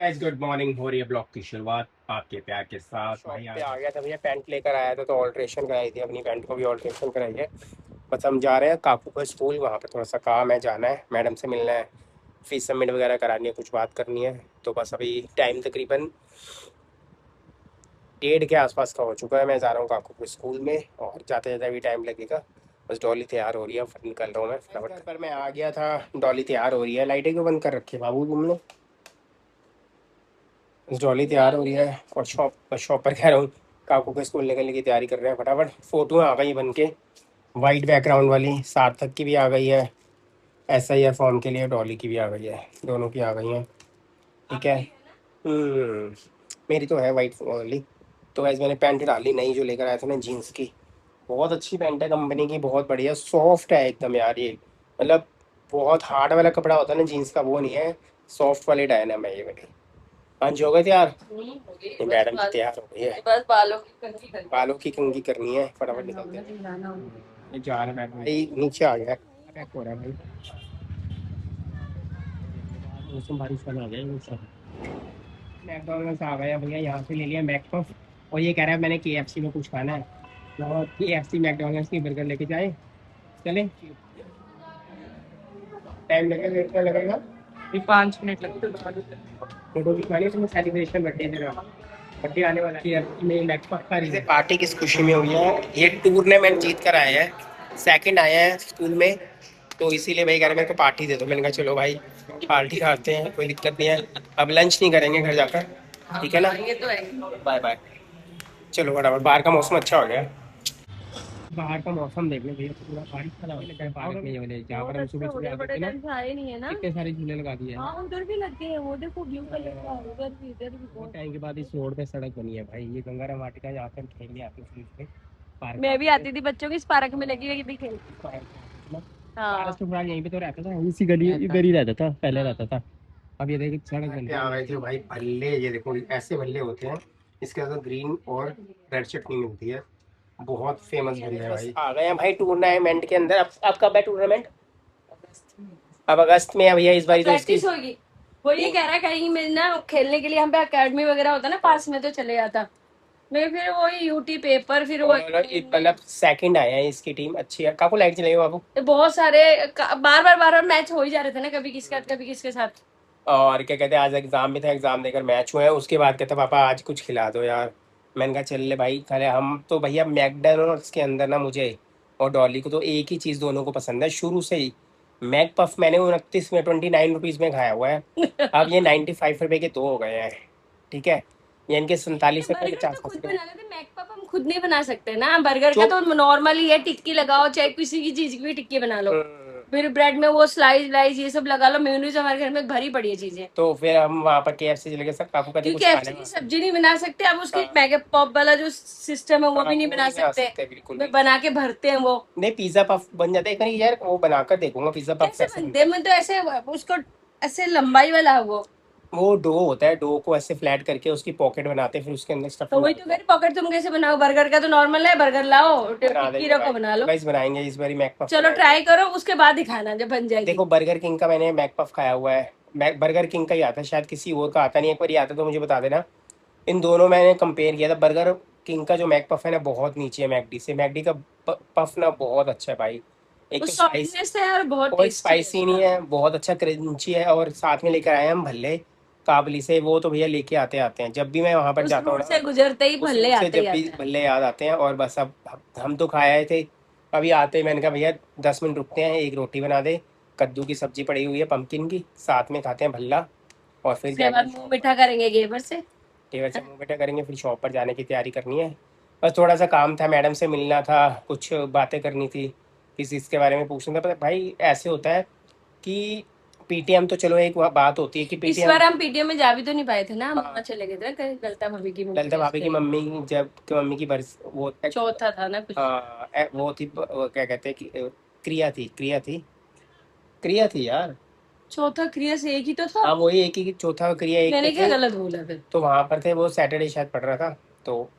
Guys good morning. हो रही है ब्लॉग की शुरुआत आपके प्यार के साथ। शॉप भाई पे आज आ गया था भैया, पैंट लेकर आया था तो ऑल्ट्रेशन कराई थी, अपनी पैंट को भी ऑल्ट्रेशन कराई है। बस हम जा रहे हैं काकू का स्कूल, वहाँ पे थोड़ा सा काम है, जाना है, मैडम से मिलना है, फीस सबमिट वगैरह करानी है, कुछ बात करनी है। तो बस अभी टाइम तकरीबन 1:30 के आसपास का हो चुका है। मैं जा रहा हूँ काकू के स्कूल में और जाते जाते अभी टाइम लगेगा। बस डॉली तैयार हो रही है, फिर निकल रहा हूँ मैं फटाफट। घर पर मैं आ गया था, डॉली तैयार हो रही है। लाइटें क्यों बंद कर रखी है बाबू तुमने? जॉली तैयार हो रही है और शॉप पर कह रहा हूँ, काकू के स्कूल निकलने की तैयारी कर रहे हैं फटाफट। फोटो आ गई बन के, वाइट बैकग्राउंड वाली, सार्थक की भी आ गई है, ऐसा ही है फॉर्म के लिए, डॉली की भी आ गई है, दोनों की आ गई हैं। ठीक है। हम्म, मेरी तो है वाइट वाली। तो वैसे मैंने पैंट डाली नई जो लेकर आया था ना, जीन्स की। बहुत अच्छी पैंट है कंपनी की, बहुत बढ़िया, सॉफ्ट है एकदम यार ये। मतलब बहुत हार्ड वाला कपड़ा होता है ना जीन्स का, वो नहीं है, सॉफ्ट वाले डायनम है ये वाली। हाँ जी, हो गए तैयार? ये मैडम जी तैयार हो गई है, बस बालों की कंघी करनी है, फटाफट निकलते हैं। ये जा रहे हैं मैडम भाई, नीचे आ गया है, पैक हो रहा है भाई। मौसम बारिश वाला आ गया है सब। मैकडॉनल्ड्स आ गया भैया, यहाँ से ले लिया मैकपफ। और ये कह रहा है मैंने केएफसी में कुछ खाना है, तो केएफसी मैकडॉनल्ड्स की बर्गर लेके जाए। चले, टाइम लगेगा, कितना लगेगा? ये 5 मिनट लगते हैं। फोटो खिंचवानी है, तो सेलिब्रेशन बर्थडे तेरा, बर्थडे आने वाला है, मेरी मैकपफ का रीजन। पार्टी किस खुशी में हुई है? ये टूर्नामेंट जीत कर आए हैं, सेकंड आए हैं स्कूल में, तो इसीलिए भाई कह रहे मेरे को पार्टी दे दो। मैंने कहा चलो भाई पार्टी खाते हैं, कोई दिक्कत नहीं है। अब लंच नहीं करेंगे घर जाकर, ठीक है ना? Bye bye. चलो फटाफट, बाहर का मौसम अच्छा हो गया। बाहर का मौसम देख लो भैया, पूरा बारिश वाला हो गया पार्क में, ये वाले जहाँ पर हम सुबह सुबह आते थे ना, आए नहीं है ना, कितने सारे झूले लगा दिए हैं। हाँ उधर भी लग गए हैं, वो देखो ब्लू कलर का, इधर भी बहुत टाइम के बाद इस रोड पे सड़क बनी है भाई। ये गंगाराम वाटिका जहाँ पे हम खेलने आते थे पार्क, मैं भी आती थी बच्चों की इस पार्क में, लगी भी खेलती। हाँ तो यहीं पे तो रहता था, इसी गली इधर ही रहता था, पहले रहता था। अब ये देखिए सड़क बन गई। आ गए थे भाई भल्ले, ये देखो ऐसे भल्ले होते हैं, इसके अंदर ग्रीन और रेड चटनी मिलती है, बहुत फेमस भल्ले है भाई। आ गए हैं भाई टूर्नामेंट के अंदर। अब कब है टूर्नामेंट? अब अगस्त में है भैया, इस बार तो इसकी प्रैक्टिस होगी। वो ये कह रहा है कहीं में ना खेलने के लिए यहाँ पे अकेडमी वगैरह होता है ना पास में, तो चले जाता। मैं फिर वही यूटी पेपर, फिर वो मतलब सेकंड आए हैं, इसकी टीम अच्छी है। काकू लाइट चलाइए बाबू। बहुत सारे बार बार मैच हो ही जा रहे थे ना, कभी किसके साथ कभी किसके साथ। और क्या कहते हैं, आज एग्जाम भी था, एग्जाम देकर मैच हुए हैं, उसके बाद कहते पापा आज कुछ खिला दो यार। मैंने कहा चल ले भाई खा ले। हम तो भैया मैकडॉनल्ड्स के अंदर ना, मुझे और डॉली को तो एक ही चीज़ दोनों को पसंद है शुरू से ही। मैक पफ मैंने 29 में 29 रुपीज़ में खाया हुआ है, अब ये 95 रुपये के दो हो गए हैं। ठीक है, ये इनके 47 रुपये बर्गर 50 तो खुद पैसे। बना लेते, मैकपप हम खुद नहीं बना सकते ना। बर्गर का तो नॉर्मल ही है, टिक्की लगाओ, चाहे किसी की चीज की भी टिक्की बना लो, फिर ब्रेड में वो स्लाइस व्लाइस ये सब लगा लो, मेयोनीज हमारे घर में भरी पड़ी है चीजें। तो फिर हम वहाँ पर KFC चले गए, सब काकू का क्योंकि कुछ खाने एफसी की वहाँ सब्जी नहीं बना सकते, अब उसकी हाँ मैकपॉप वाला जो सिस्टम है वो हाँ, भी नहीं वो बना नहीं बना सकते। सकते बिल्कुल वे भी। बना के भरते हैं वो। नहीं, पिज्ज़ा पफ बन जाता है, एक बार यार वो बनाकर देखूंगा पिज्ज़ा पफ कैसे कैसे बनते बनता हैं? है। मैं तो ऐसे उसको ऐसे लंबाई वाला है वो डो होता है, डो को ऐसे फ्लैट करके उसकी पॉकेट बनाते हैं, फिर उसके अंदर तो स्टफिंग वही तो डालते हैं। मेरी पॉकेट तुम कैसे बनाओ? बर्गर का तो नॉर्मल है, बर्गर लाओ बना टिक्की देंगे रखो भाई, बना लो। गाइस बनाएंगे इस बारी मैक पफ चलो बनाएंगे। ट्राई करो, उसके बाद दिखाना जब बन जाएगी। देखो बर्गर किंग का मैंने मैक पफ खाया हुआ है, मैक बर्गर किंग का ही आता है, शायद किसी और का आता नहीं है। एक बार आता तो मुझे बता देना। इन दोनों मैंने कंपेयर किया था, बर्गर किंग का जो मैक पफ है ना बहुत नीचे है मैकडी से। मैकडी का पफ ना बहुत अच्छा है भाई, एक वो तो स्पाइस, सॉफ्टनेस है और बहुत कोई टेस्टी है स्पाइसी नहीं उसका। है, बहुत अच्छा क्रंची है। और साथ में लेकर आए हैं हम भल्ले काबली से, वो तो भैया लेके आते आते हैं जब भी मैं वहां पर उस जाता हूँ रोड ना, से गुजरते ही उस भल्ले रूट से आते ही जब भी आते हैं। भल्ले याद आते हैं। और बस अब हम तो खाए आए थे, अभी आते ही मैंने कहा भैया 10 मिनट रुकते हैं, एक रोटी बना दे, कद्दू की सब्जी पड़ी हुई है पम्पकिन की, साथ में खाते हैं भल्ला, और फिर उसके जाएंगे बाद मुंह शॉप पर। मीठा करेंगे गेवर से। टेबल से मुंह बेटा करेंगे, फिर शॉप पर जाने की तैयारी करनी है। बस थोड़ा सा काम था, मैडम से मिलना था, कुछ बातें करनी थी, किसी चीज़ के बारे में पूछना था। पर भाई ऐसे होता है कि पीटीएम तो चलो एक बात होती है कि इस पीटीएम, बार हम पीटीएम में जा भी तो नहीं पाए थे ना, हम वहाँ चले गए थे ना कहीं गलता भाभी की ललिता मूवी भाभी की उसके। मम्मी, जब की मम्मी की बरस वो चौथा था ना कुछ। वो थी, वो क्या कहते हैं कि क्रिया थी, क्रिया थी, क्रिया थी यार। चौथा क्रिया से एक ही तो था। हाँ वही एक ही, चौथा क्रिया एक पे मैंने क्या थे। गलत बोला फिर? तो वहां पर थे, वो सैटरडे शायद पढ़ रहा था, तो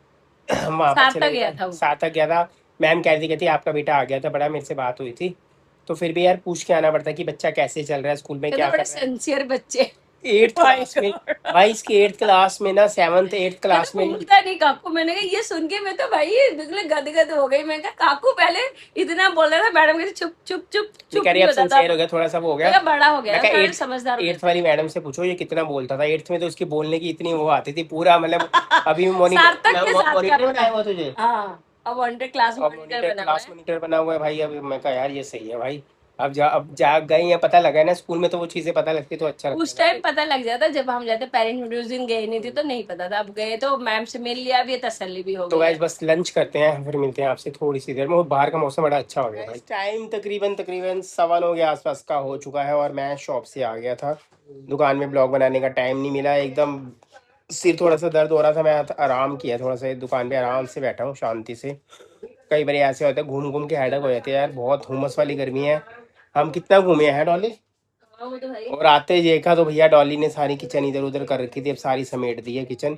हम वहां पर सात चले तक गए गया थे, था वो। सात तक गया था। मैम कहती आपका बेटा आ गया था, बड़ा मेरे से बात हुई थी। तो फिर भी यार पूछ के आना पड़ता है कि बच्चा कैसे चल रहा है, स्कूल में कहते क्या बड़े कर रहा है। सिंसियर बच्चे। 8th क्लास में भाई, इसकी 8th क्लास में ना, 7th 8th क्लास में बोलता नहीं काकू। मैंने कहा ये सुन के मैं तो भाई बिल्कुल गदगद हो गई। मैं कहा काकू पहले इतना बोल रहा था, मैडम कहती चुप चुप चुप चुप कह रही नहीं अब होता था। सिंसियर हो गया, थोड़ा सा वो हो मैं गया। कहा बड़ा हो गया, मैं कहा थोड़ा समझदार हो 8th वाली मैडम से पूछो ये कितना बोलता था 8th में, तो उसकी बोलने की इतनी वो आती थी पूरा, मतलब अभी गया। मॉनिटर सार्थक के साथ मॉनिटर का बनाया हुआ तुझे, हाँ, अब वांटेड क्लास और मॉनिटर मॉनिटर बना हुआ क्लास है। मॉनिटर बना हुआ है भाई। अब मैं कहा यार ये सही है भाई, अब जा गए हैं, पता लगा है ना, स्कूल में तो वो चीजें पता लगती तो अच्छा लगता उस है ना टाइम भाई। पता लग जाता, जब हम जाते पेरेंट्स उस दिन गए नहीं थे तो नहीं पता था, अब गए तो मैम से मिल लिया, अब ये तसल्ली भी हो तो गई गाइस है। बस लंच करते हैं, फिर मिलते हैं आपसे थोड़ी सी देर में। वो बाहर का मौसम बड़ा अच्छा हो गया भाई। टाइम तकरीबन तकरीबन 9:15 के आसपास का हो चुका है, और मैं शॉप से आ गया था। दुकान में ब्लॉग बनाने का टाइम नहीं मिला, एकदम सिर थोड़ा सा दर्द हो रहा था, मैं आराम किया थोड़ा सा, दुकान पे आराम से बैठा हूँ शांति से। कई बार ऐसे होता है घूम घूम के हेडक हो जाते हैं यार, बहुत हुमस वाली गर्मी है। हम कितना घूमे हैं डॉली, हाँ वो तो भाई और आते ही देखा तो भैया डॉली ने सारी किचन इधर उधर कर रखी थी, अब सारी समेट दी है किचन।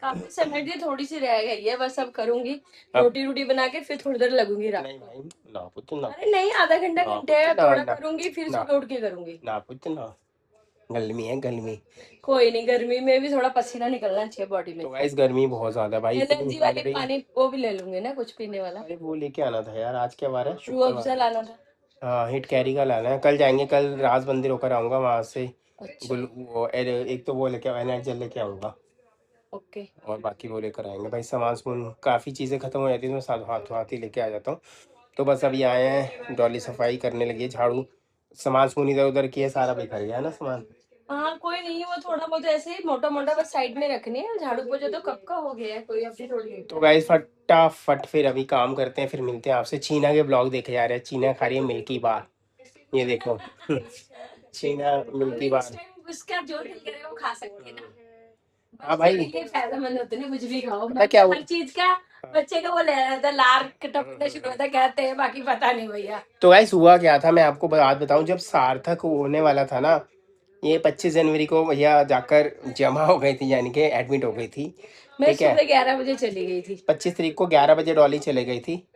काफी समेट दी, थोड़ी सी रह गई है बस, अब करूंगी अब रोटी रोटी बना के फिर थोड़ी देर लगूंगी रात नहीं को। भाई, ना पुत्र ना, अरे नहीं, आधा घंटा ना घंटे है, पुत्र ना, थोड़ा ना करूंगी फिर ना, सुबह उठ के करूंगी। ना पुत्र ना, गर्मी है गर्मी। कोई नहीं, गर्मी में भी थोड़ा पसीना निकलना चाहिए बॉडी में। तो गाइस गर्मी बहुत ज्यादा है भाई, इतनी एनर्जी हो वाली रही है। पानी वो भी ले लूंगे ना, कुछ पीने वाला। अरे वो लेके आना था यार, आज क्या वार है, रूह शुक्रवार अफ़ज़ा है। लाना था। हाँ हिट कैरी का लाना है, कल जाएंगे, कल राज मंदिर होकर आऊंगा वहां से। अच्छा, एक तो वो लेके एनर्जी लेके आऊंगा, ओके। और बाकी वो लेकर आएंगे भाई। सामान सुन काफ़ी चीज़ें ख़त्म हो जाती है तो मैं साथ हाथ हाथ ही लेके आ जाता हूँ। तो बस अभी आए हैं, डॉली सफाई करने लगी है, झाड़ू सामान सुन इधर उधर किया, सारा बिखर गया है ना सामान। हाँ कोई नहीं, वो थोड़ा बहुत ऐसे ही मोटा मोटा बस साइड में रखनी है, झाड़ू पोछा तो कब का हो गया है, कोई अभी थोड़ी तो गाइस फटाफट फिर अभी काम करते हैं, फिर मिलते हैं आपसे। चीना के ब्लॉग देखे जा रहे हैं, चीना खा रही है मिल्की बार, ये देखो चीना मिल्की इस बार। टाइम उसका जो दिल करे वो खा सकती है ना। हाँ बच्चे भाई, के लिए फायदेमंद होते हैं, कुछ भी खाओ। पता मैं क्या तो हुआ, हर चीज का बच्चे का वो ले रहा था, लार टपकना शुरू होता कहते हैं, बाकी पता नहीं भैया। तो गाइस हुआ क्या था, मैं आपको बात बताऊं, जब सार्थक होने वाला था ना, ये 25 जनवरी को भैया जाकर जमा हो गई थी, यानी कि एडमिट हो गई थी। मैं ठीक है, सुबह 11 बजे चली गई थी। 25 तारीख को 11 बजे डॉली चले गई थी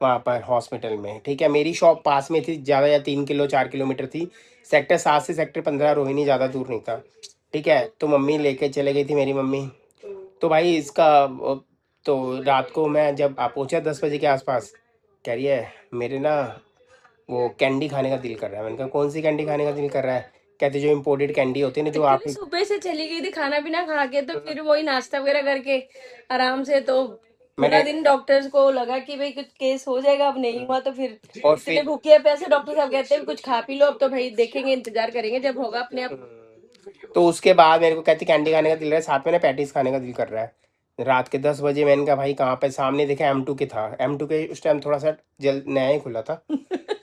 वहाँ पर हॉस्पिटल में। ठीक है, मेरी शॉप पास में थी, ज़्यादा या 3 किलो 4 किलोमीटर थी। सेक्टर 7 से सेक्टर 15 रोहिणी, ज़्यादा दूर नहीं था। ठीक है, तो मम्मी लेके चले गई थी मेरी मम्मी। तो भाई इसका तो रात को मैं जब आप पहुँचा 10 बजे के आसपास, कह रही है मेरे ना वो कैंडी खाने का दिल कर रहा है। मैंने कहा कौन सी कैंडी खाने का दिल कर रहा है, कहते जो इम्पोर्टेड कैंडी होती है ना, जो आप एक्चुअली सुबह से चली गई थी, खाना पीना खा के, तो फिर वही नाश्ता वगैरह करके आराम से, तो पूरा मैंने दिन डॉक्टर्स को लगा कि भाई कुछ केस हो जाएगा, अब नहीं हुआ तो फिर और इतने फिर भूखे पैसे, डॉक्टर साहब कहते हैं कुछ खा पी लो, अब तो भाई देखेंगे, इंतजार करेंगे जब होगा अपने आप। तो उसके बाद मेरे को कहती कैंडी खाने का दिल रहा है, साथ में ना पैटीज खाने का दिल कर रहा है। रात के 10 बजे मैंने कहा भाई कहाँ पे, सामने देखा M2 के था, M2 के उस टाइम थोड़ा सा जल्द नया ही खुला था,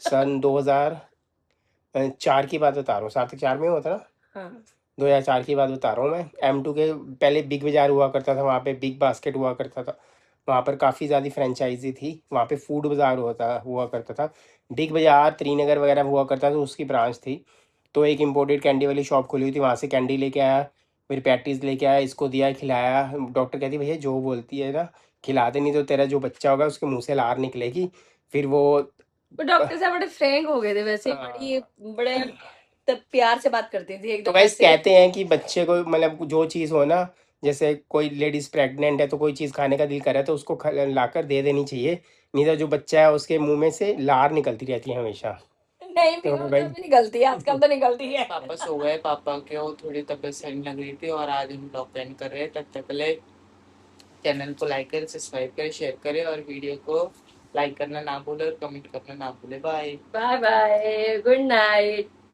सन 2004 की बात बता रहा हूँ, 7 4 में हुआ था ना, हाँ 2004 की बात बता रहा हूँ मैं। M2 के पहले बिग बाजार हुआ करता था, वहाँ पे बिग बास्केट हुआ करता था, वहाँ पर काफ़ी ज़्यादा फ्रेंचाइजी थी, वहाँ पे फूड बाजार हुआ करता था। बिग बाजार त्रिनगर वगैरह हुआ करता था, उसकी ब्रांच थी। तो एक इम्पोर्टेड कैंडी वाली शॉप खुली हुई थी, वहाँ से कैंडी लेके आया, फिर पैटीज लेके आया, इसको दिया, खिलाया। डॉक्टर कहती भैया जो बोलती है ना खिला दे, नहीं तो तेरा जो बच्चा होगा उसके मुंह से लार निकलेगी। फिर वो वो डॉक्टर साहब बड़े फ्रैंक हो गए थे वैसे, बड़ी बड़े तब प्यार से बात करती थी तो एकदम गाइस ऐसे। कहते हैं कि बच्चे को मतलब जो चीज़ हो ना, जैसे कोई लेडीज प्रेग्नेंट है तो कोई चीज़ खाने का दिल करे तो उसको लाकर दे देनी चाहिए, नहीं तो जो बच्चा है उसके मुंह में से लार निकलती रहती है हमेशा। नहीं भी तो वो तो भाई अभी निकलती है, आजकल तो निकलती है। पापा सो गए, पापा के वो थोड़ी तबीयत सही नहीं लग रही थी, और आज हम ब्लॉग एंड कर रहे हैं। तब तक के लिए चैनल को लाइक करें, सब्सक्राइब करें, शेयर करें, और वीडियो को लाइक करना ना भूलें और कमेंट करना ना भूलें। Bye. Bye bye, good night.